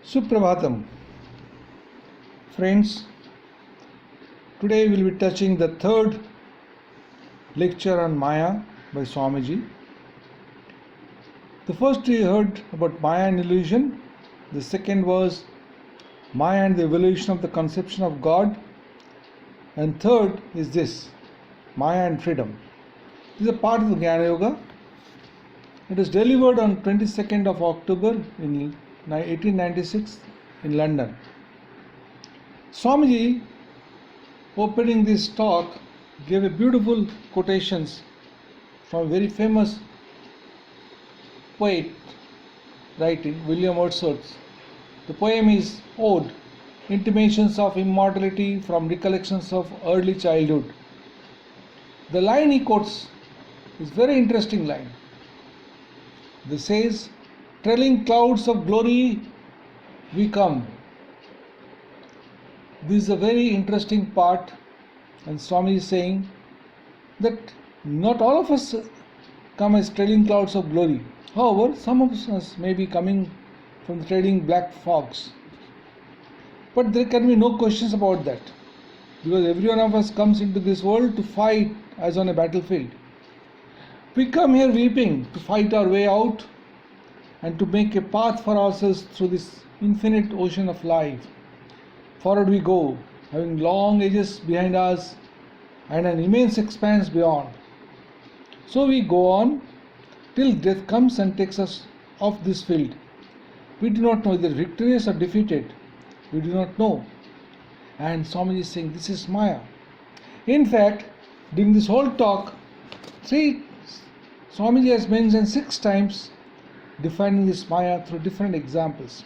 Suprabhatam. Friends, today we will be touching the third lecture on Maya by Swamiji. The first we heard about Maya and illusion. The second was Maya and the evolution of the conception of God. And third is this, Maya and freedom. This is a part of the Jnana Yoga. It was delivered on 22nd of October in 1896 in London. Swamiji, opening this talk, gave a beautiful quotations from a very famous poet writing, William Wordsworth. The poem is Ode, Intimations of Immortality from Recollections of Early Childhood. The line he quotes is very interesting line. This says, trailing clouds of glory we come. This is a very interesting part, and Swami is saying that not all of us come as trailing clouds of glory. However, some of us may be coming from the trailing black fogs. But there can be no questions about that, because every one of us comes into this world to fight as on a battlefield. We come here weeping to fight our way out and to make a path for ourselves through this infinite ocean of life. Forward we go, having long ages behind us and an immense expanse beyond. So we go on till death comes and takes us off this field. We do not know whether victorious or defeated. We do not know. And Swamiji is saying this is Maya. In fact, during this whole talk, Swamiji has mentioned 6 times defining this Maya through different examples.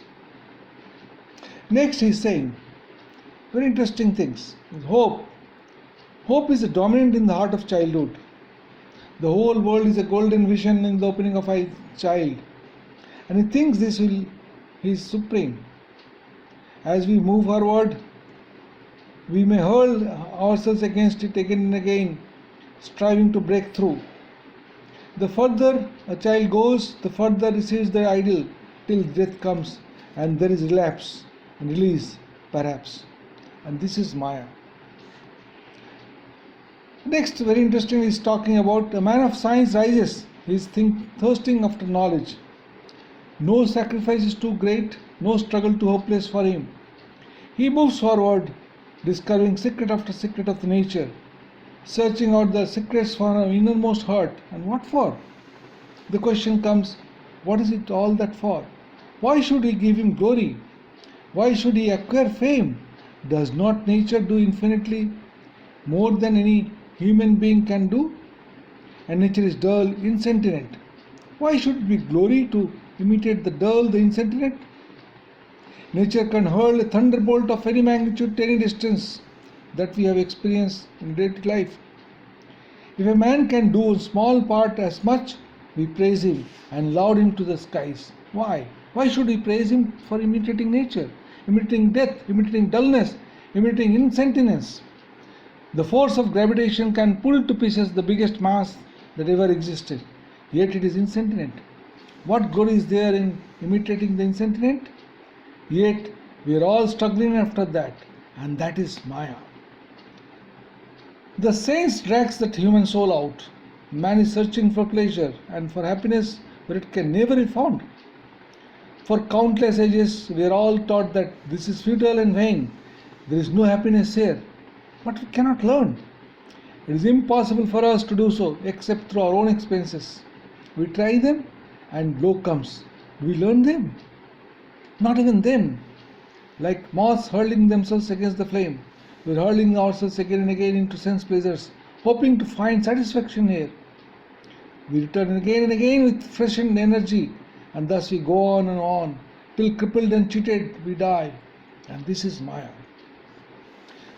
Next he is saying very interesting things. Hope. Hope is dominant in the heart of childhood. The whole world is a golden vision in the opening of a child. And he thinks he is supreme. As we move forward, we may hurl ourselves against it again and again, striving to break through. The further a child goes, the further receives the ideal, till death comes and there is relapse and release, perhaps. And this is Maya. Next, very interesting, is talking about a man of science rises. He is thirsting after knowledge. No sacrifice is too great, no struggle too hopeless for him. He moves forward, discovering secret after secret of the nature, searching out the secrets for our innermost heart. And what for? The question comes, what is it all that for? Why should we give him glory? Why should he acquire fame? Does not nature do infinitely more than any human being can do? And nature is dull, insentient. Why should it be glory to imitate the dull, the insentient? Nature can hurl a thunderbolt of any magnitude to any distance that we have experienced in daily life. If a man can do a small part as much, we praise him and laud him to the skies. Why? Why should we praise him for imitating nature, imitating death, imitating dullness, imitating insentience? The force of gravitation can pull to pieces the biggest mass that ever existed, yet it is insentient. What glory is there in imitating the insentient? Yet we are all struggling after that, and that is Maya. The saints drags that human soul out. Man is searching for pleasure and for happiness where it can never be found. For countless ages we are all taught that this is futile and vain. There is no happiness here. But we cannot learn. It is impossible for us to do so except through our own expenses. We try them and blow comes. Do we learn them? Not even then. Like moths hurling themselves against the flame, we are hurling ourselves again and again into sense pleasures, hoping to find satisfaction here. We return again and again with freshened energy, and thus we go on, till crippled and cheated we die. And this is Maya.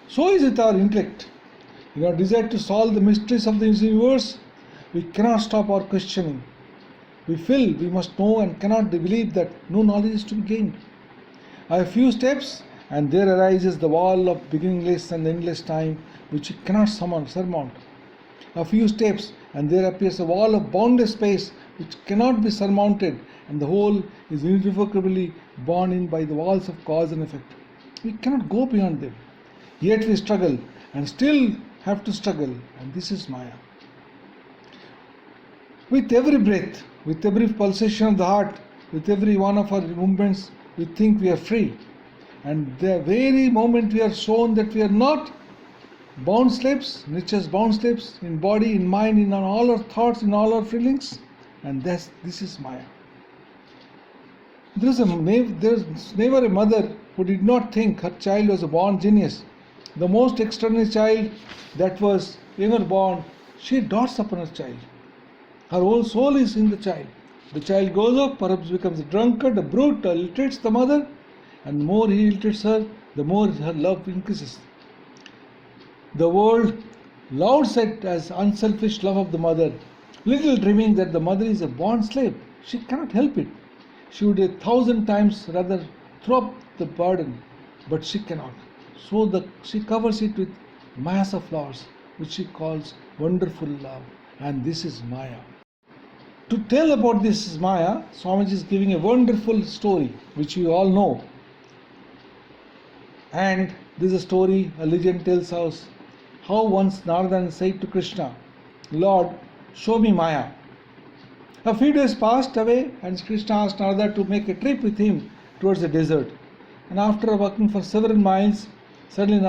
So is it our intellect. In our desire to solve the mysteries of the universe, we cannot stop our questioning. We feel we must know and cannot believe that no knowledge is to be gained. A few steps and there arises the wall of beginningless and endless time which we cannot surmount. A few steps, and there appears a wall of boundless space which cannot be surmounted, and the whole is irrevocably bound in by the walls of cause and effect. We cannot go beyond them. Yet we struggle, and still have to struggle, and this is Maya. With every breath, with every pulsation of the heart, with every one of our movements, we think we are free. And the very moment we are shown that we are not, bound slaves, nature's bound slaves, in body, in mind, in all our thoughts, in all our feelings, and this is Maya. There is never a mother who did not think her child was a born genius. The most extraordinary child that was ever born, she dotes upon her child. Her whole soul is in the child. The child grows up, perhaps becomes a drunkard, a brute, illiterates the mother, and the more he illiterates her, the more her love increases. The world lauds it as unselfish love of the mother, little dreaming that the mother is a born slave. She cannot help it. She would 1,000 times rather throw up the burden, but she cannot. So she covers it with mass of flowers, which she calls wonderful love, and this is Maya. To tell about this Maya, Swamiji is giving a wonderful story, which you all know. And this is a story, a legend tells us how once Narada said to Krishna, Lord, show me Maya. A few days passed away, and Krishna asked Narada to make a trip with him towards the desert. And after walking for several miles, suddenly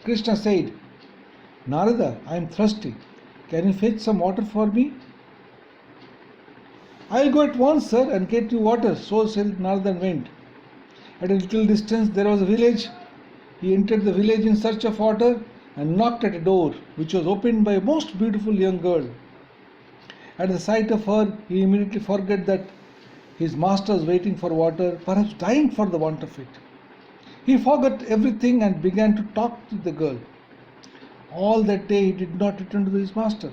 Krishna said, Narada, I am thirsty. Can you fetch some water for me? I will go at once, sir, and get you water. So said Narada and went. At a little distance there was a village. He entered the village in search of water and knocked at a door, which was opened by a most beautiful young girl. At the sight of her, he immediately forgot that his master was waiting for water, perhaps dying for the want of it. He forgot everything and began to talk to the girl. All that day he did not return to his master.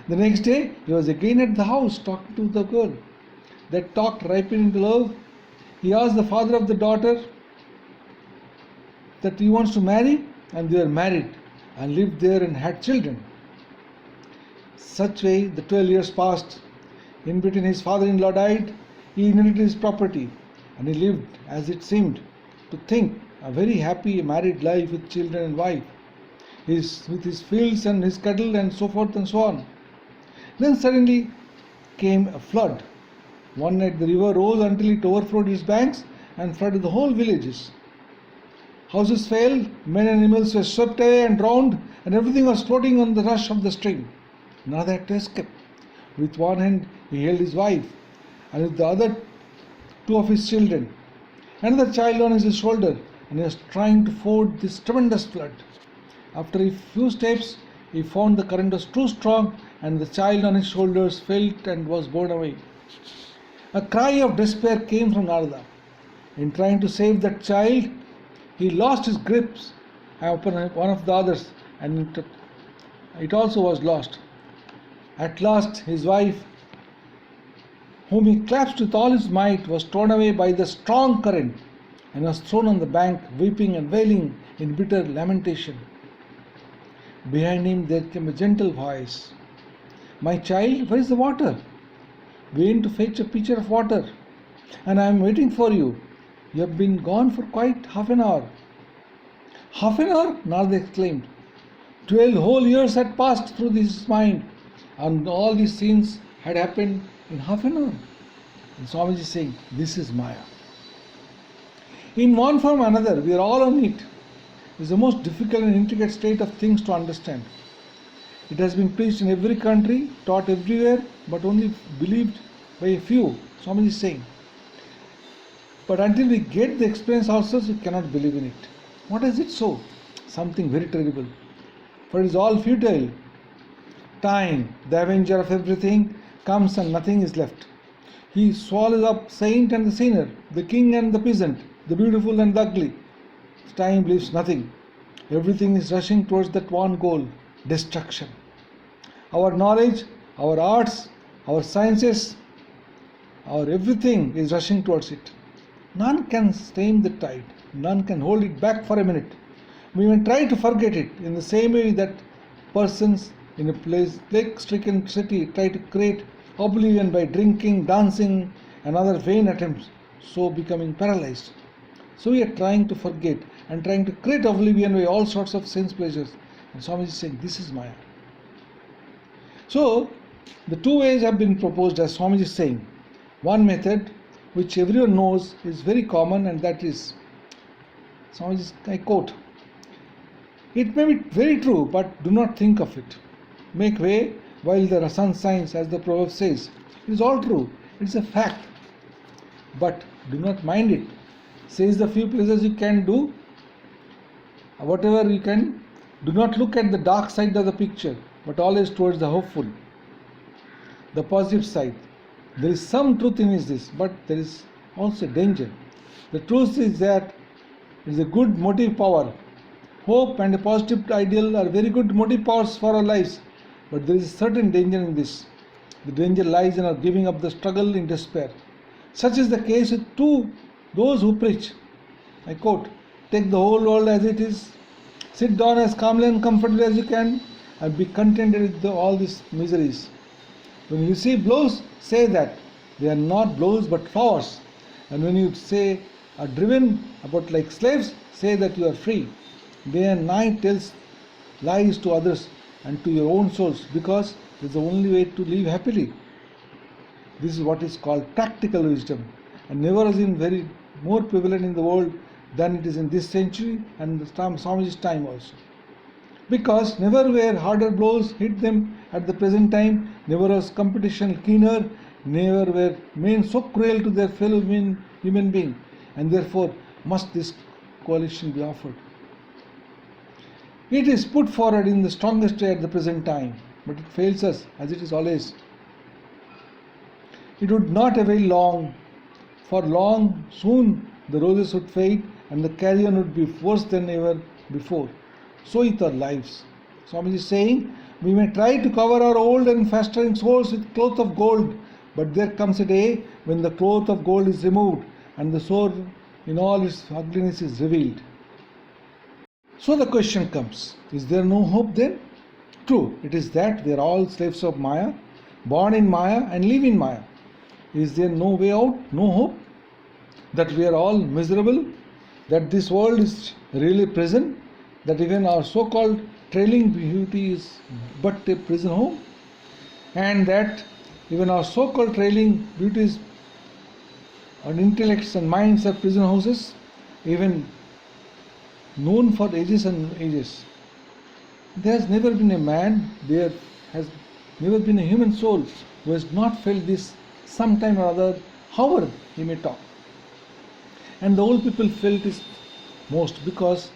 The next day he was again at the house talking to the girl. That talk ripened into love. He asked the father of the daughter that he wants to marry, and they were married and lived there and had children. Such way the 12 years passed. In between his father-in-law died, he inherited his property, and he lived, as it seemed to think, a very happy married life with children and wife, with his fields and his cattle and so forth and so on. Then suddenly came a flood. One night the river rose until it overflowed its banks and flooded the whole villages. Houses fell, men and animals were swept away and drowned, and everything was floating on the rush of the stream. Narada had to escape. With one hand he held his wife, and with the other 2 of his children. Another child on his shoulder, and he was trying to ford this tremendous flood. After a few steps, he found the current was too strong, and the child on his shoulders fell and was borne away. A cry of despair came from Narada. In trying to save that child, he lost his grips upon one of the others, and it also was lost. At last his wife, whom he clasped with all his might, was torn away by the strong current and was thrown on the bank, weeping and wailing in bitter lamentation. Behind him there came a gentle voice, My child, where is the water? Went to fetch a pitcher of water, and I am waiting for you. You have been gone for quite half an hour. Half an hour? Narada exclaimed. 12 whole years had passed through his mind, and all these scenes had happened in half an hour. And Swamiji is saying, this is Maya. In one form or another, we are all on it. It is the most difficult and intricate state of things to understand. It has been preached in every country, taught everywhere, but only believed by a few. Swamiji is saying. But until we get the experience ourselves, we cannot believe in it. What is it so? Something very terrible. For it is all futile. Time, the avenger of everything, comes and nothing is left. He swallows up saint and the sinner, the king and the peasant, the beautiful and the ugly. Time leaves nothing. Everything is rushing towards that one goal, destruction. Our knowledge, our arts, our sciences, our everything is rushing towards it. None can stem the tide. None can hold it back for a minute. We may try to forget it in the same way that Persons in a plague-stricken city try to create oblivion by drinking, dancing, and other vain attempts, so becoming paralyzed. So we are trying to forget and trying to create oblivion by all sorts of sense pleasures. And Swamiji is saying, this is Maya. So, the two ways have been proposed, as Swamiji is saying. One method, which everyone knows, is very common, and that is, Swamiji, I quote, "It may be very true, but do not think of it. Make way while the sun shines, as the proverb says. It is all true, it is a fact, but do not mind it. Says the few pleasures you can do, whatever you can, do not look at the dark side of the picture, but always towards the hopeful, the positive side. There is some truth in this, but there is also danger. The truth is that it is a good motive power. Hope and a positive ideal are very good motive powers for our lives, but there is a certain danger in this. The danger lies in our giving up the struggle in despair. Such is the case with those who preach. I quote, take the whole world as it is, sit down as calmly and comfortably as you can, and be contented with all these miseries. When you receive blows, say that they are not blows but flowers. And when you say are driven about like slaves, say that you are free. Day and night tells lies to others and to your own souls, because it is the only way to live happily. This is what is called practical wisdom, and never has been very more prevalent in the world than it is in this century and the Swamiji's time also. Because never were harder blows hit them at the present time, never was competition keener, never were men so cruel to their fellow human being, and therefore must this coalition be offered. It is put forward in the strongest way at the present time, but it fails us, as it is always. It would not avail long, for long soon the roses would fade and the carrion would be worse than ever before. So with our lives. Swamiji is saying, we may try to cover our old and festering souls with cloth of gold, but there comes a day when the cloth of gold is removed and the soul in all its ugliness is revealed. So the question comes, is there no hope then? True, it is that we are all slaves of Maya, born in Maya and live in Maya. Is there no way out, no hope? That we are all miserable? That this world is really prison? That even our so-called trailing beauty is but a prison home? And that even our so-called trailing beauties and intellects and minds are prison houses, even known for ages and ages. There has never been a man, there has never been a human soul who has not felt this sometime or other, however he may talk. And the old people felt it most, because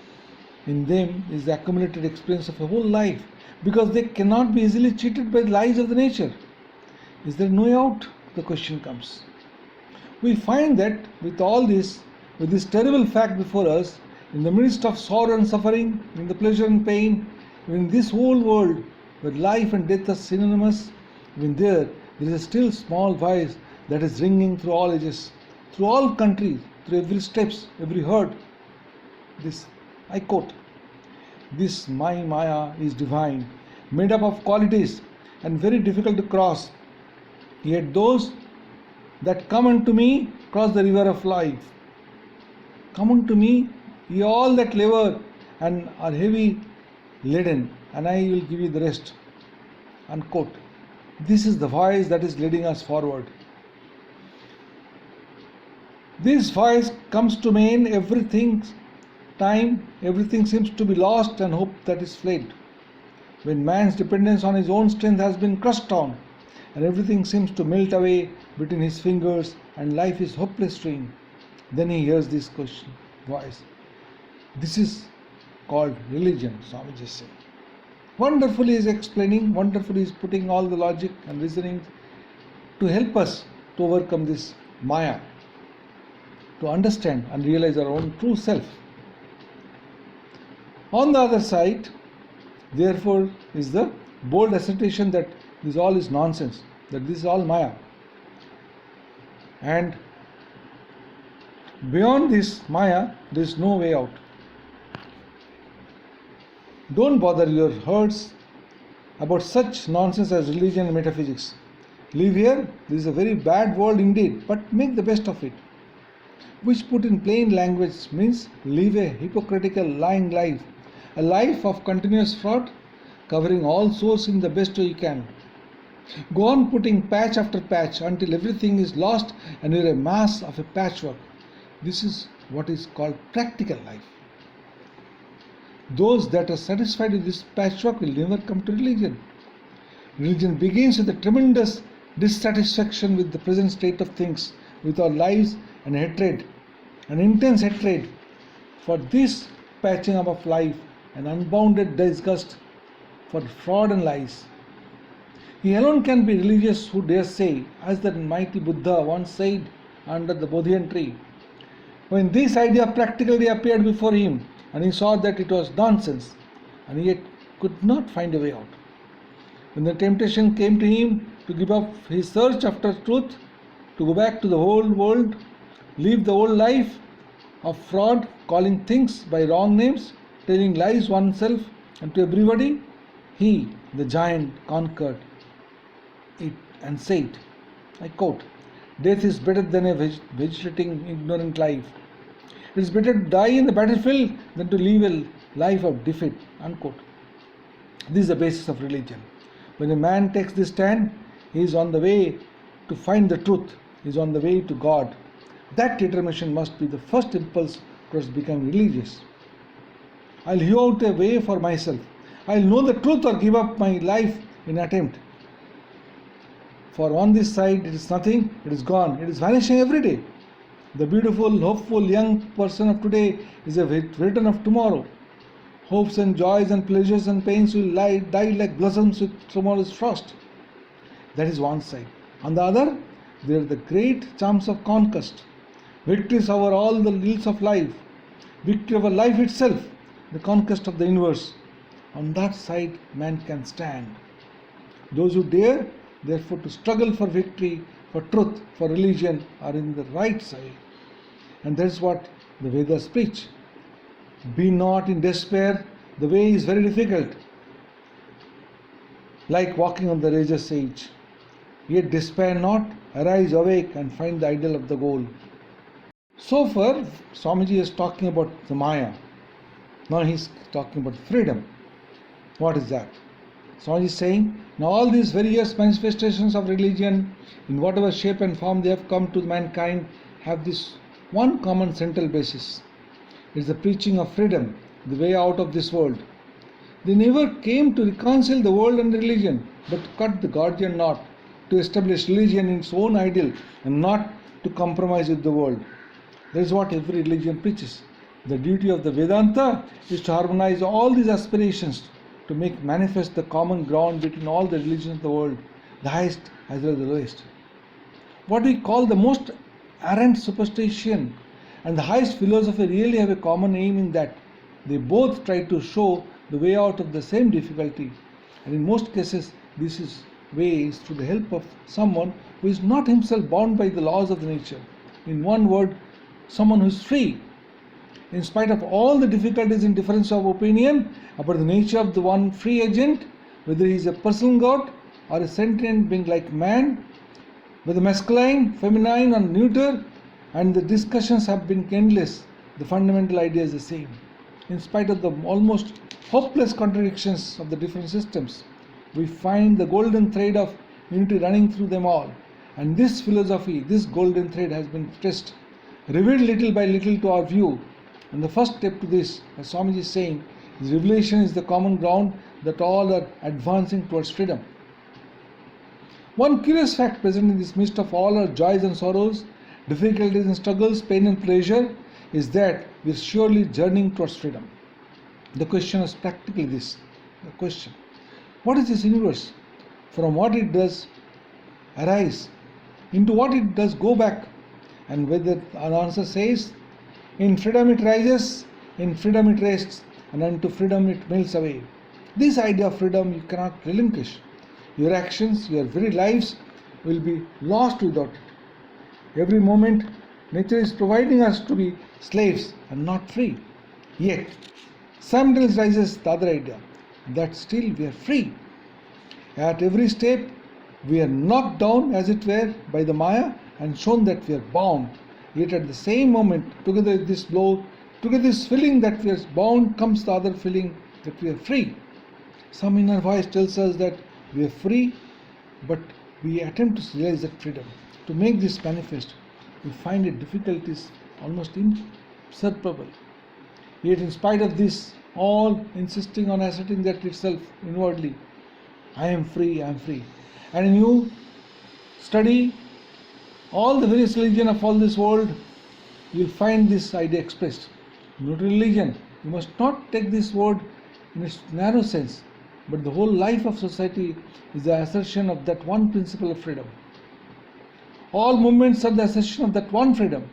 in them is the accumulated experience of a whole life, because they cannot be easily cheated by the lies of the nature. Is there no way out? The question comes. We find that with all this, with this terrible fact before us, in the midst of sorrow and suffering, in the pleasure and pain, in this whole world where life and death are synonymous, even there is a still small voice that is ringing through all ages, through all countries, through every steps, every herd. This, I quote, this my Maya is divine, made up of qualities and very difficult to cross. Yet those that come unto me cross the river of life. Come unto me, ye all that labor and are heavy laden, and I will give you the rest. Unquote. This is the voice that is leading us forward. This voice comes to mean everything seems to be lost and hope that is fled. When man's dependence on his own strength has been crushed down, and everything seems to melt away between his fingers, and life is hopeless to him, then he hears this question, voice. This is called religion, Swamiji is saying. Wonderfully is explaining, wonderfully is putting all the logic and reasoning to help us to overcome this Maya, to understand and realize our own true self. On the other side, therefore, is the bold assertion that this all is nonsense, that this is all Maya. And beyond this Maya, there is no way out. Don't bother your herds about such nonsense as religion and metaphysics. Live here, this is a very bad world indeed, but make the best of it. Which put in plain language means live a hypocritical, lying life, a life of continuous fraud, covering all souls in the best way you can. Go on putting patch after patch until everything is lost and you're a mass of a patchwork. This is what is called practical life. Those that are satisfied with this patchwork will never come to religion. Religion begins with a tremendous dissatisfaction with the present state of things, with our lives and hatred, an intense hatred for this patching up of life, an unbounded disgust for fraud and lies. He alone can be religious who dares say, as the mighty Buddha once said under the Bodhian tree, when this idea practically appeared before him, and he saw that it was nonsense, and yet could not find a way out. When the temptation came to him to give up his search after truth, to go back to the old world, live the old life of fraud, calling things by wrong names, telling lies oneself and to everybody, he, the giant, conquered it and said, I quote, "Death is better than a vegetating, ignorant life. It is better to die in the battlefield than to live a life of defeat." Unquote. This is the basis of religion. When a man takes this stand, he is on the way to find the truth, he is on the way to God. That determination must be the first impulse towards becoming religious. I'll hew out a way for myself. I'll know the truth or give up my life in attempt. For on this side it is nothing, it is gone, it is vanishing every day. The beautiful, hopeful young person of today is a veteran of tomorrow. Hopes and joys and pleasures and pains will die like blossoms with tomorrow's frost. That is one side. On the other, there are the great charms of conquest, victories over all the ills of life, victory over life itself, the conquest of the universe. On that side, man can stand. Those who dare, therefore, to struggle for victory, for truth, for religion, are in the right side. And that is what the Vedas preach. Be not in despair, the way is very difficult, like walking on the razor's edge. Yet despair not, arise, awake, and find the idol of the goal. So far, Swamiji is talking about the Maya. Now he is talking about freedom. What is that? Swamiji is saying, now all these various manifestations of religion, in whatever shape and form they have come to mankind, have this one common central basis. It is the preaching of freedom, the way out of this world. They never came to reconcile the world and religion, but to cut the Gordian knot, to establish religion in its own ideal and not to compromise with the world. That is what every religion preaches. The duty of the Vedanta is to harmonize all these aspirations, to make manifest the common ground between all the religions of the world, the highest as well as the lowest. What we call the most arrant superstition and the highest philosophy really have a common aim in that they both try to show the way out of the same difficulty, and in most cases this way is through the help of someone who is not himself bound by the laws of the nature. In one word, someone who is free. In spite of all the difficulties and difference of opinion about the nature of the one free agent, whether he is a personal god or a sentient being like man, whether masculine, feminine or neuter, and the discussions have been endless, the fundamental idea is the same. In spite of the almost hopeless contradictions of the different systems, we find the golden thread of unity running through them all. And this philosophy, this golden thread has been stressed, revealed little by little to our view. And the first step to this, as Swamiji is saying, is revelation is the common ground that all are advancing towards freedom. One curious fact present in this midst of all our joys and sorrows, difficulties and struggles, pain and pleasure, is that we are surely journeying towards freedom. The question is practically this. The question, what is this universe? From what it does arise? Into what it does go back? And whether an answer says, in freedom it rises, in freedom it rests, and unto freedom it melts away. This idea of freedom you cannot relinquish. Your actions, your very lives will be lost without it. Every moment, nature is providing us to be slaves and not free. Yet, simultaneously rises the other idea, that still we are free. At every step, we are knocked down, as it were, by the Maya and shown that we are bound. Yet at the same moment, together with this blow, together this feeling that we are bound, comes the other feeling that we are free. Some inner voice tells us that we are free, but we attempt to realize that freedom. To make this manifest, we find it difficulties almost insurmountable. Yet in spite of this, all insisting on asserting that itself inwardly, I am free, I am free. And when you study all the various religions of all this world, you will find this idea expressed. Not religion. You must not take this word in its narrow sense, but the whole life of society is the assertion of that one principle of freedom. All movements are the assertion of that one freedom.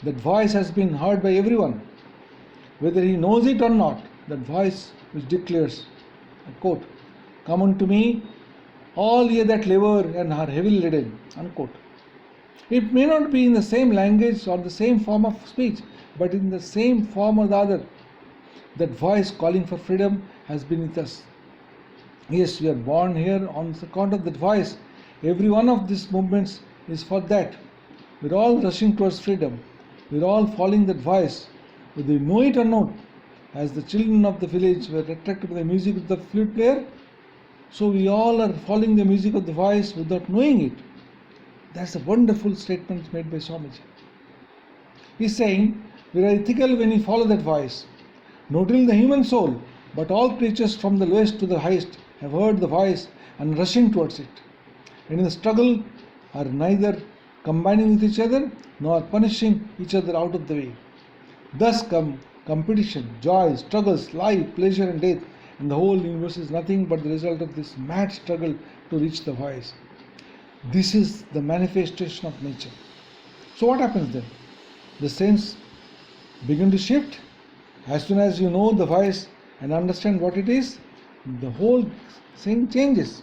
That voice has been heard by everyone, whether he knows it or not. That voice which declares, I quote, "Come unto me, all ye that labor and are heavy laden," unquote. It may not be in the same language or the same form of speech, but in the same form or the other. That voice calling for freedom has been with us. Yes, we are born here on account of that voice. Every one of these movements is for that. We are all rushing towards freedom. We are all following that voice, whether we know it or not. As the children of the village were attracted by the music of the flute player, so we all are following the music of the voice without knowing it. That's a wonderful statement made by Swamiji. He's saying, we are ethical when we follow that voice. Not only the human soul, but all creatures from the lowest to the highest have heard the voice and rushing towards it. And in the struggle are neither combining with each other nor punishing each other out of the way. Thus come competition, joy, struggles, life, pleasure and death, and the whole universe is nothing but the result of this mad struggle to reach the voice. This is the manifestation of nature. So what happens then? The sense begin to shift. As soon as you know the voice and understand what it is, the whole thing changes.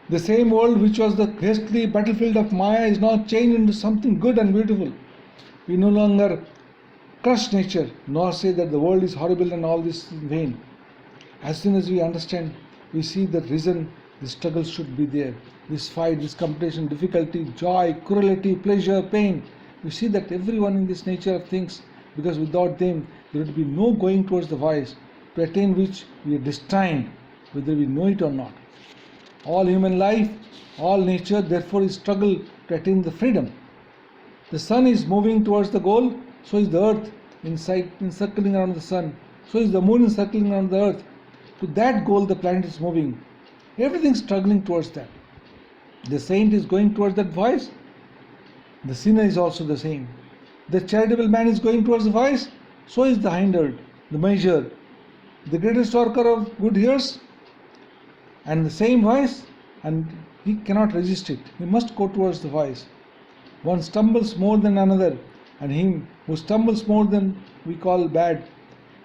The same world which was the ghastly battlefield of Maya is now changed into something good and beautiful. We no longer crush nature, nor say that the world is horrible and all this is in vain. As soon as we understand, we see the reason the struggle should be there. This fight, this competition, difficulty, joy, cruelty, pleasure, pain. We see that everyone in this nature of things, because without them there would be no going towards the voice, to attain which we are destined, whether we know it or not. All human life, all nature, therefore, is struggle to attain the freedom. The sun is moving towards the goal, so is the earth encircling around the sun, so is the moon encircling around the earth. To that goal the planet is moving. Everything is struggling towards that. The saint is going towards that voice. The sinner is also the same. The charitable man is going towards the voice, so is the hindered, the measure, the greatest worker of good hears, and the same voice, and he cannot resist it. He must go towards the voice. One stumbles more than another, and him who stumbles more than we call bad.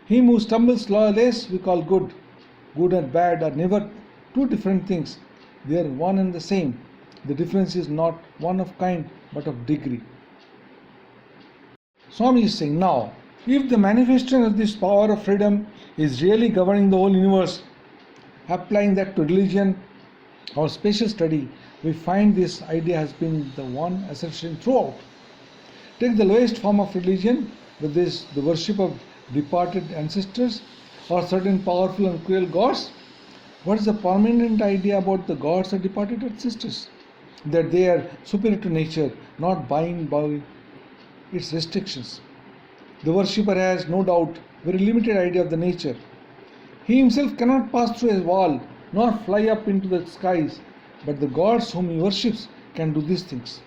Him who stumbles less we call good. Good and bad are never two different things. They are one and the same. The difference is not one of kind, but of degree. Swami is saying, now, if the manifestation of this power of freedom is really governing the whole universe, applying that to religion or spatial study, we find this idea has been the one assertion throughout. Take the lowest form of religion, whether it is the worship of departed ancestors or certain powerful and cruel gods. What is the permanent idea about the gods or departed ancestors? That they are superior to nature, not bound by its restrictions. The worshipper has no doubt very limited idea of the nature. He himself cannot pass through a wall nor fly up into the skies, but the gods whom he worships can do these things.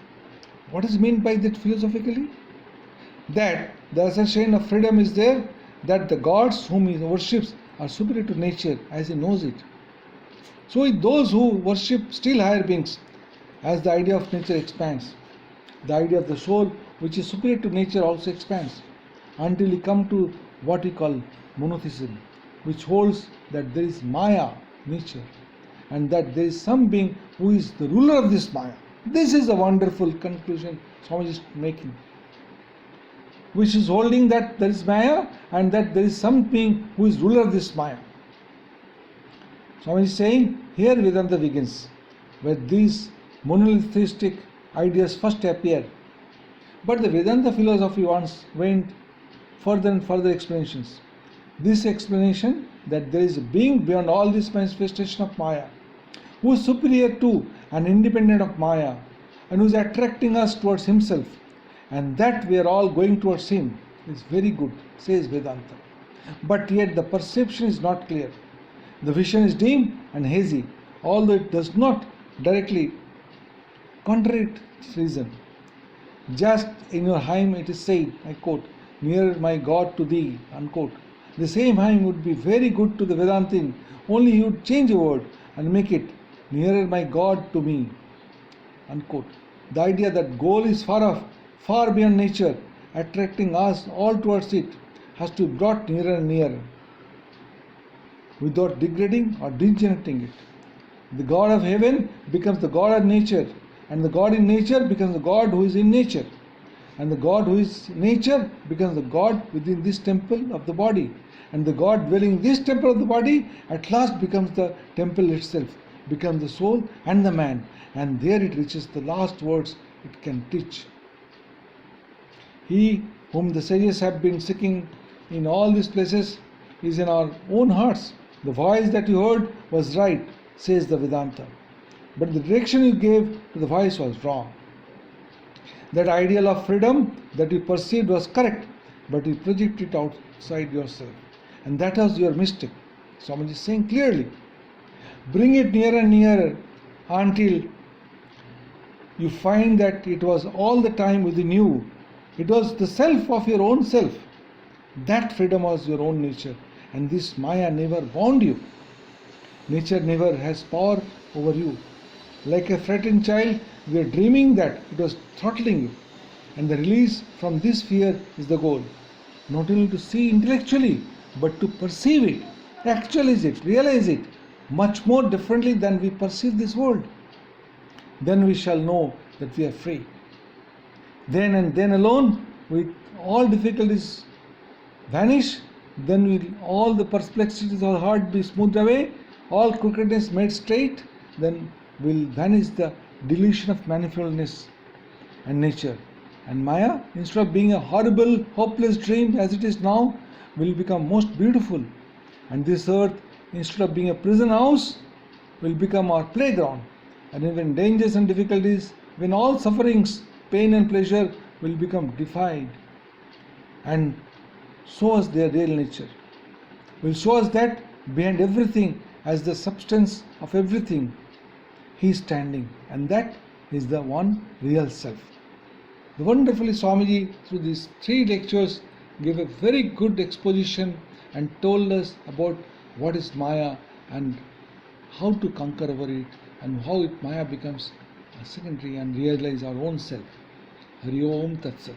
What is meant by that philosophically? That the assertion of freedom is there, that the gods whom he worships are superior to nature as he knows it. So with those who worship still higher beings, as the idea of nature expands, the idea of the soul which is superior to nature also expands, until we come to what we call monotheism, which holds that there is Maya, nature, and that there is some being who is the ruler of this Maya. This is a wonderful conclusion Swami is making, which is holding that there is Maya and that there is some being who is ruler of this Maya. Swami is saying, here Vedanta begins, where these monotheistic ideas first appear. But the Vedanta philosophy went further and further explanations. This explanation that there is a being beyond all this manifestation of Maya, who is superior to and independent of Maya, and who is attracting us towards himself, and that we are all going towards him, is very good, says Vedanta. But yet the perception is not clear. The vision is dim and hazy, although it does not directly contradict reason. Just in your hymn it is said, I quote, nearer my God to thee, unquote. The same hymn would be very good to the Vedantin, only he would change a word and make it nearer my God to me, unquote. The idea that goal is far off, far beyond nature, attracting us all towards it, has to be brought nearer and nearer, without degrading or degenerating it. The God of heaven becomes the God of nature, and the God in nature becomes the God who is in nature, and the God who is nature becomes the God within this temple of the body, and the God dwelling in this temple of the body at last becomes the temple itself, becomes the soul and the man, and there it reaches the last words it can teach. He whom the sages have been seeking in all these places is in our own hearts. The voice that you heard was right, says the Vedanta, but the direction you gave to the voice was wrong. That ideal of freedom that you perceived was correct, but you projected it outside yourself, and that was your mistake. Swamiji is saying clearly, bring it nearer and nearer until you find that it was all the time within you. It was the self of your own self. That freedom was your own nature, and this Maya never bound you. Nature never has power over you. Like a frightened child, we are dreaming that it was throttling you, and the release from this fear is the goal. Not only to see intellectually, but to perceive it, actualize it, realize it, much more differently than we perceive this world. Then we shall know that we are free. Then and then alone, with all difficulties vanish, then will all the perplexities of the heart be smoothed away, all crookedness made straight, then will vanish the delusion of manifoldness and nature. And Maya, instead of being a horrible, hopeless dream as it is now, will become most beautiful. And this earth, instead of being a prison house, will become our playground. And even dangers and difficulties, when all sufferings, pain and pleasure will become defied and show us their real nature. Will show us that behind everything, as the substance of everything, he is standing, and that is the one real self. The wonderfully Swamiji, through these 3 lectures, gave a very good exposition and told us about what is Maya and how to conquer over it, and how Maya becomes a secondary and realize our own self. Hari Om Tat Sat.